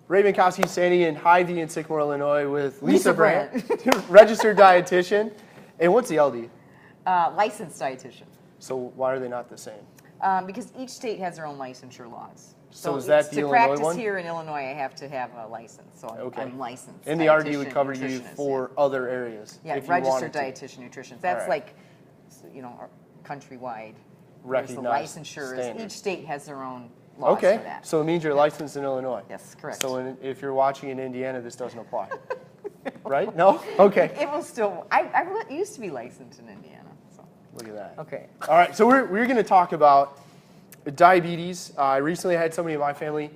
Ray Minkowski standing in Hy-Vee in Sycamore, Illinois with Lisa Brandt, registered dietitian. And what's the LD? Licensed dietitian. So why are they not the same? Because each state has their own licensure laws. So is that the Illinois one? To practice here in Illinois, I have to have a license. So I'm licensed. And the RD would cover you for other areas. Yeah, registered dietitian, nutritionist. That's like, countrywide. Recognized. The licensure. Each state has their own laws for that. So it means you're licensed in Illinois. Yes, correct. So if you're watching in Indiana, this doesn't apply. Right? No? Okay. It will still. I used to be licensed in Indiana. So. Look at that. Okay. All right. So we're going to talk about diabetes. I recently had somebody in my family,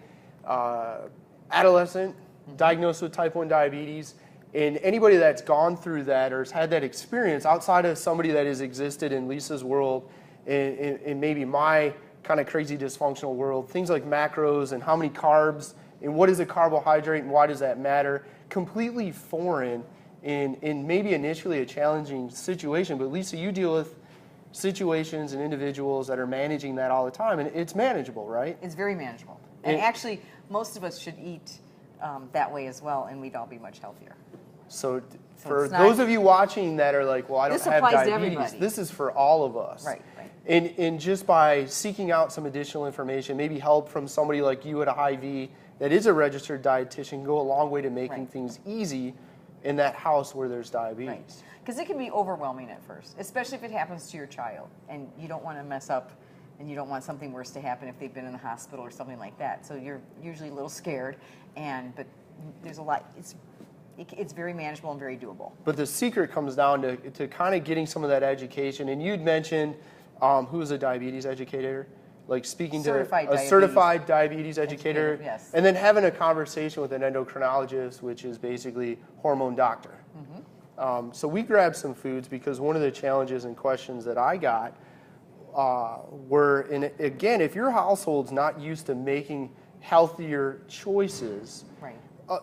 adolescent, diagnosed with type 1 diabetes. And anybody that's gone through that or has had that experience outside of somebody that has existed in Lisa's world, in maybe my kind of crazy dysfunctional world, things like macros and how many carbs and what is a carbohydrate and why does that matter, completely foreign in maybe initially a challenging situation. But Lisa, you deal with situations and individuals that are managing that all the time, and it's manageable, right? It's very manageable. And actually, most of us should eat that way as well, and we'd all be much healthier. So for those of you watching that are like, well, I don't have diabetes, this is for all of us. Right. And just by seeking out some additional information, maybe help from somebody like you at a Hy-Vee that is a registered dietitian, go a long way to making things easy in that house where there's diabetes. Right. Because it can be overwhelming at first, especially if it happens to your child, and you don't want to mess up, and you don't want something worse to happen if they've been in the hospital or something like that. So you're usually a little scared, but there's a lot. It's very manageable and very doable. But the secret comes down to kind of getting some of that education. And you'd mentioned who is a diabetes educator, like speaking to a certified diabetes educator, yes. And then having a conversation with an endocrinologist, which is basically hormone doctor. So we grabbed some foods because one of the challenges and questions that I got were, and again, if your household's not used to making healthier choices,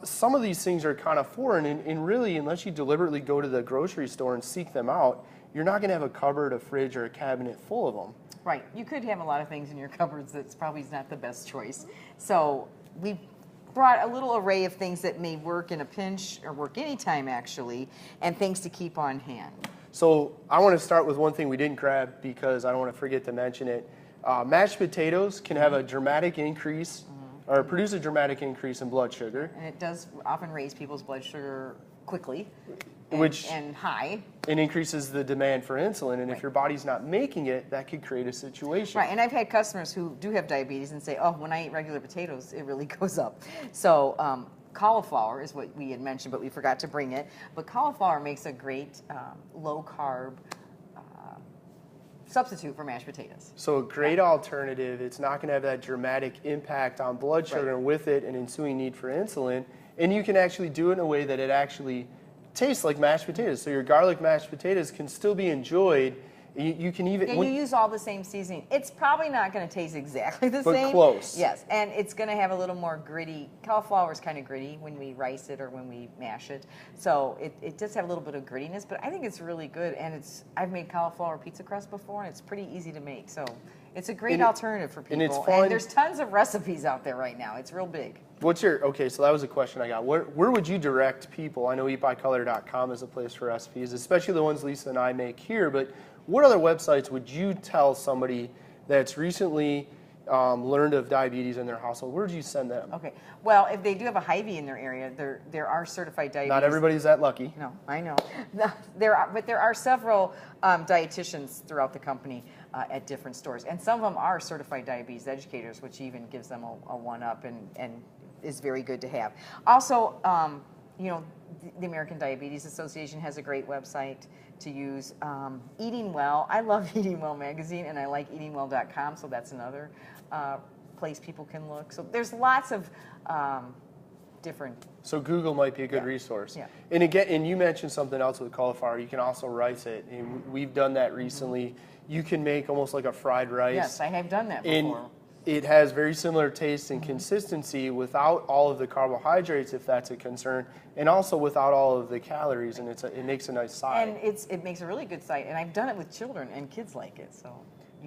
some of these things are kind of foreign, and really, unless you deliberately go to the grocery store and seek them out, you're not going to have a cupboard, a fridge, or a cabinet full of them. Right. You could have a lot of things in your cupboards that's probably not the best choice. So we brought a little array of things that may work in a pinch or work anytime, actually, and things to keep on hand. So I want to start with one thing we didn't grab because I don't want to forget to mention it. Mashed potatoes can have a dramatic increase or produce a dramatic increase in blood sugar. And it does often raise people's blood sugar quickly and high. It increases the demand for insulin, and if your body's not making it, that could create a situation. Right, and I've had customers who do have diabetes and say, oh, when I eat regular potatoes, it really goes up. So cauliflower is what we had mentioned, but we forgot to bring it. But cauliflower makes a great low-carb substitute for mashed potatoes. So a great alternative. It's not going to have that dramatic impact on blood sugar, and with it an ensuing need for insulin. And you can actually do it in a way that it actually tastes like mashed potatoes. So your garlic mashed potatoes can still be enjoyed. You can even... you use all the same seasoning. It's probably not going to taste exactly the same. But close. Yes, and it's going to have a little more gritty. Cauliflower is kind of gritty when we rice it or when we mash it. So it does have a little bit of grittiness, but I think it's really good. And I've made cauliflower pizza crust before, and it's pretty easy to make. So it's a great alternative for people. And it's fun. And there's tons of recipes out there right now. It's real big. Okay, so that was a question I got. Where would you direct people? I know eatbycolor.com is a place for recipes, especially the ones Lisa and I make here, but what other websites would you tell somebody that's recently learned of diabetes in their household? Where would you send them? Okay. Well, if they do have a Hy-Vee in their area, there are certified diabetes. Not everybody's that lucky. No, I know. But there are several dietitians throughout the company at different stores, and some of them are certified diabetes educators, which even gives them a one-up and is very good to have. Also, the American Diabetes Association has a great website to use. Eating Well, I love Eating Well magazine, and I like eatingwell.com, so that's another place people can look. So there's lots of different... So Google might be a good resource. Yeah. And again, and you mentioned something else with cauliflower. You can also rice it, and we've done that recently. You can make almost like a fried rice. Yes, I have done that before. And it has very similar taste and consistency without all of the carbohydrates, if that's a concern, and also without all of the calories, and it makes a nice side. And it makes a really good side, and I've done it with children, and kids like it, so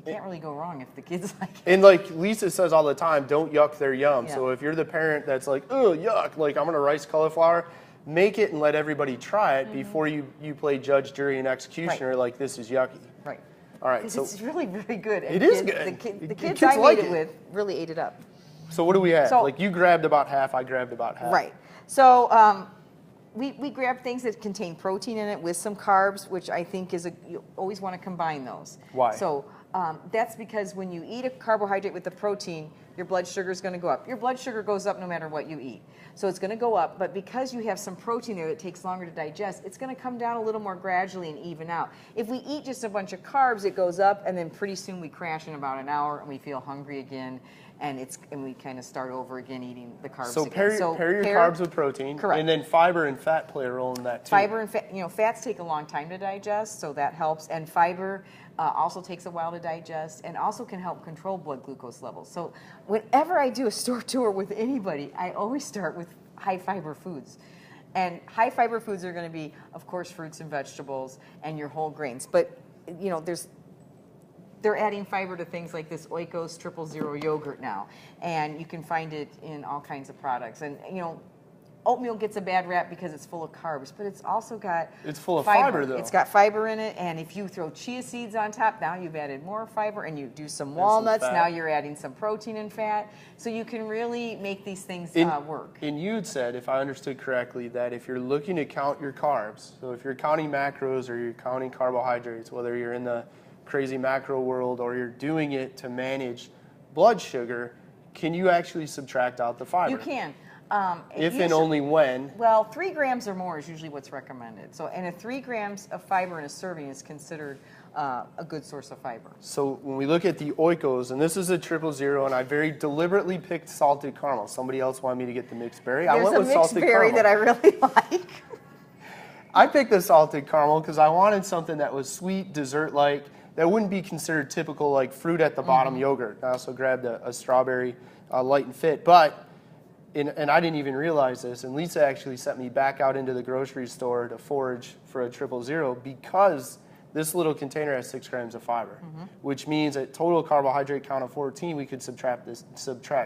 can't really go wrong if the kids like it. And like Lisa says all the time, don't yuck their yum. Yeah. So if you're the parent that's like, oh, yuck, like I'm going to rice cauliflower, make it and let everybody try it before you play judge, jury, and executioner like this is yucky. Right. All right. So it's really very good. it is good. The kids I made it with really ate it up. So what do we have? So, like you grabbed about half, I grabbed about half. Right. So we grab things that contain protein in it with some carbs, which I think you always want to combine those. Why? So that's because when you eat a carbohydrate with the protein, your blood sugar is going to go up. Your blood sugar goes up no matter what you eat. So it's going to go up, but because you have some protein there that takes longer to digest, it's going to come down a little more gradually and even out. If we eat just a bunch of carbs, it goes up, and then pretty soon we crash in about an hour, and we feel hungry again, and we kind of start over again eating the carbs So again. pair your carbs with protein. Correct. And then fiber and fat play a role in that too. Fiber and fat, fats take a long time to digest, so that helps. And fiber also takes a while to digest and also can help control blood glucose levels. So whenever I do a store tour with anybody, I always start with high fiber foods. And high fiber foods are going to be, of course, fruits and vegetables and your whole grains. But, they're adding fiber to things like this Oikos 000 yogurt now. And you can find it in all kinds of products. And, oatmeal gets a bad rap because it's full of carbs, but it's also got It's full of fiber, though. It's got fiber in it, and if you throw chia seeds on top, now you've added more fiber, and you do some walnuts, now you're adding some protein and fat. So you can really make these things work. And you'd said, if I understood correctly, that if you're looking to count your carbs, so if you're counting macros or you're counting carbohydrates, whether you're in the crazy macro world or you're doing it to manage blood sugar, can you actually subtract out the fiber? You can. If and only when. Well, 3 grams or more is usually what's recommended. So, and 3 grams of fiber in a serving is considered a good source of fiber. So when we look at the Oikos, and this is a 000, and I very deliberately picked salted caramel. Somebody else wanted me to get the mixed berry. I went with salted berry caramel. that I really like. I picked the salted caramel because I wanted something that was sweet, dessert-like, that wouldn't be considered typical like fruit at the bottom yogurt. I also grabbed a strawberry light and fit, but. And I didn't even realize this, and Lisa actually sent me back out into the grocery store to forage for a 000 because this little container has 6 grams of fiber, which means at total carbohydrate count of 14, we could subtract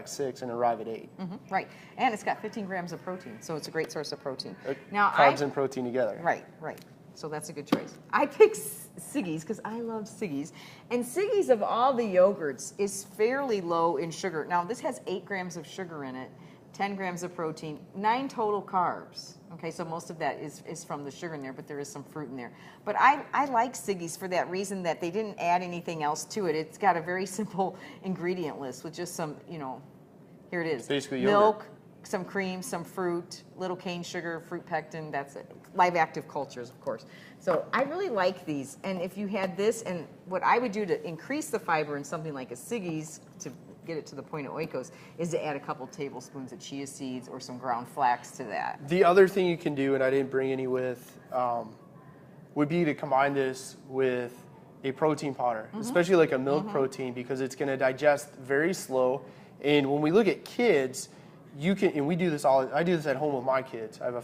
6 and arrive at 8. Right, and it's got 15 grams of protein, so it's a great source of protein. Now, carbs and protein together. Right. So that's a good choice. I picked Siggi's because I love Siggi's. And Siggi's, of all the yogurts, is fairly low in sugar. Now, this has 8 grams of sugar in it, 10 grams of protein, 9 total carbs. Okay, so most of that is from the sugar in there, but there is some fruit in there. But I like Siggi's for that reason that they didn't add anything else to it. It's got a very simple ingredient list with just some, here it is. Basically milk, yogurt. Some cream, some fruit, little cane sugar, fruit pectin, that's it. Live active cultures, of course. So I really like these. And if you had this, and what I would do to increase the fiber in something like a Siggi's to get it to the point of Oikos is to add a couple tablespoons of chia seeds or some ground flax to that. The other thing you can do, and I didn't bring any with, would be to combine this with a protein powder, especially like a milk protein, because it's going to digest very slow. And when we look at kids, you can, and we do this I do this at home with my kids. I have a